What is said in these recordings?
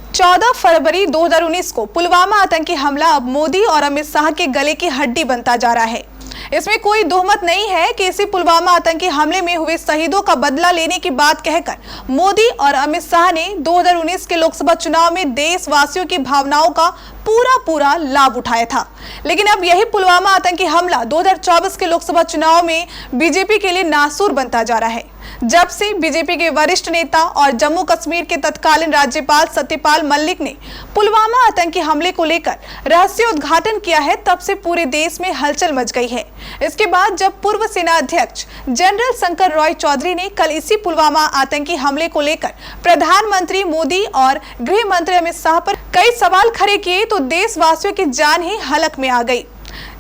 14 फरवरी 2019 को पुलवामा आतंकी हमला अब मोदी और अमित शाह के गले की हड्डी बनता जा रहा है। इसमें कोई दोहमत नहीं है कि इसी पुलवामा आतंकी हमले में हुए शहीदों का बदला लेने की बात कहकर मोदी और अमित शाह ने 2019 के लोकसभा चुनाव में देशवासियों की भावनाओं का पूरा लाभ उठाया था। लेकिन अब यही पुलवामा आतंकी हमला 2024 के लोकसभा चुनाव में बीजेपी के लिए नासूर बनता जा रहा है। जब से बीजेपी के वरिष्ठ नेता और जम्मू कश्मीर के तत्कालीन राज्यपाल सत्यपाल मलिक ने पुलवामा आतंकी हमले को लेकर रहस्योद्घाटन किया है, तब से पूरे देश में हलचल मच गई है। इसके बाद जब पूर्व सेना अध्यक्ष जनरल शंकर रॉय चौधरी ने कल इसी पुलवामा आतंकी हमले को लेकर प्रधानमंत्री मोदी और गृह मंत्री अमित शाह पर कई सवाल खड़े किए तो देशवासियों की जान ही हलक में आ गई।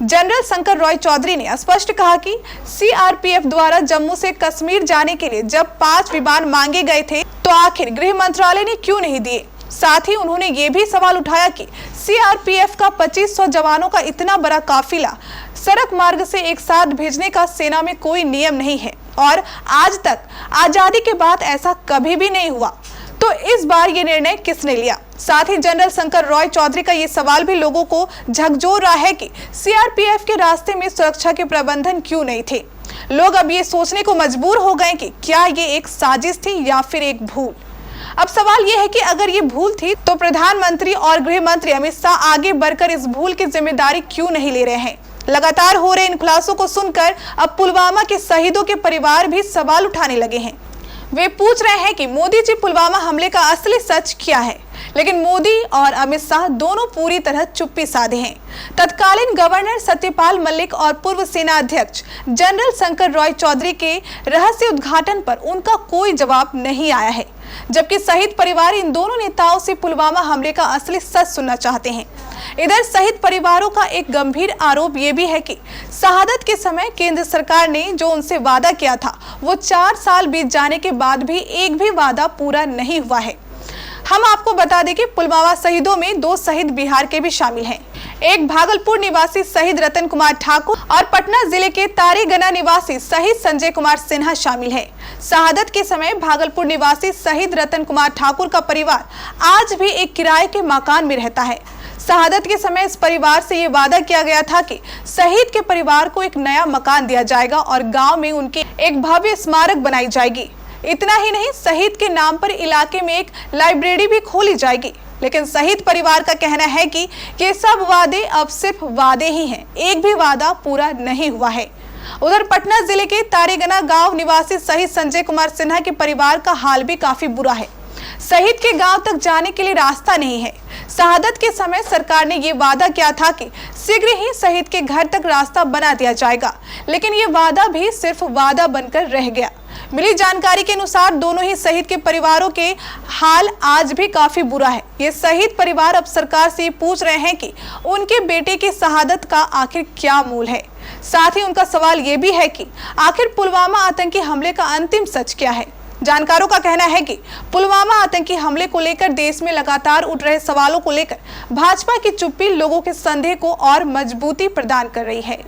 जनरल शंकर रॉय चौधरी ने स्पष्ट कहा कि सीआरपीएफ द्वारा जम्मू से कश्मीर जाने के लिए जब 5 विमान मांगे गए थे तो आखिर गृह मंत्रालय ने क्यों नहीं दिए। साथ ही उन्होंने ये भी सवाल उठाया कि सीआरपीएफ का 2500 जवानों का इतना बड़ा काफिला सड़क मार्ग से एक साथ भेजने का सेना में कोई नियम नहीं है और आज तक आजादी के बाद ऐसा कभी भी नहीं हुआ, तो इस बार ये निर्णय किसने लिया। साथ ही जनरल शंकर रॉय चौधरी का ये सवाल भी लोगों को झकझोर रहा है कि सीआरपीएफ के रास्ते में सुरक्षा के प्रबंधन क्यों नहीं थे। लोग अब ये सोचने को मजबूर हो गए कि क्या ये एक साजिश थी या फिर एक भूल। अब सवाल ये है कि अगर ये भूल थी तो प्रधानमंत्री और गृह मंत्री अमित शाह आगे बढ़कर इस भूल की जिम्मेदारी क्यों नहीं ले रहे हैं। लगातार हो रहे इन खुलासों को सुनकर अब पुलवामा के शहीदों के परिवार भी सवाल उठाने लगे हैं। वे पूछ रहे हैं कि मोदी जी पुलवामा हमले का असली सच क्या है, लेकिन मोदी और अमित शाह दोनों पूरी तरह चुप्पी साधे हैं। तत्कालीन गवर्नर सत्यपाल मलिक और पूर्व सेना अध्यक्ष जनरल शंकर रॉय चौधरी के रहस्य उद्घाटन पर उनका कोई जवाब नहीं आया है, जबकि शहीद परिवार इन दोनों नेताओं से पुलवामा हमले का असली सच सुनना चाहते हैं। इधर शहीद परिवारों का एक गंभीर आरोप ये भी है कि शहादत के समय केंद्र सरकार ने जो उनसे वादा किया था वो 4 साल बीत जाने के बाद भी एक भी वादा पूरा नहीं हुआ है। हम आपको बता दें कि पुलवामा शहीदों में 2 शहीद बिहार के भी शामिल हैं। एक भागलपुर निवासी शहीद रतन कुमार ठाकुर और पटना जिले के तारेगना निवासी शहीद संजय कुमार सिन्हा शामिल है। शहादत के समय भागलपुर निवासी शहीद रतन कुमार ठाकुर का परिवार आज भी एक किराए के मकान में रहता है। शहादत के समय इस परिवार से ये वादा किया गया था कि शहीद के परिवार को एक नया मकान दिया जाएगा और गांव में उनके एक भव्य स्मारक बनाई जाएगी। इतना ही नहीं, शहीद के नाम पर इलाके में एक लाइब्रेरी भी खोली जाएगी। लेकिन शहीद परिवार का कहना है कि ये सब वादे अब सिर्फ वादे ही हैं, एक भी वादा पूरा नहीं हुआ है। उधर पटना जिले के तारेगना गांव निवासी शहीद संजय कुमार सिन्हा के परिवार का हाल भी काफी बुरा है। शहीद के गांव तक जाने के लिए रास्ता नहीं है। शहादत के समय सरकार ने ये वादा किया था कि शीघ्र ही शहीद के घर तक रास्ता बना दिया जाएगा, लेकिन ये वादा भी सिर्फ वादा बनकर रह गया। मिली जानकारी के अनुसार दोनों ही शहीद के परिवारों के हाल आज भी काफी बुरा है। ये शहीद परिवार अब सरकार से पूछ रहे हैं कि उनके बेटे की शहादत का आखिर क्या मूल है। साथ ही उनका सवाल ये भी है कि आखिर पुलवामा आतंकी हमले का अंतिम सच क्या है। जानकारों का कहना है कि पुलवामा आतंकी हमले को लेकर देश में लगातार उठ रहे सवालों को लेकर भाजपा की चुप्पी लोगों के संदेह को और मजबूती प्रदान कर रही है।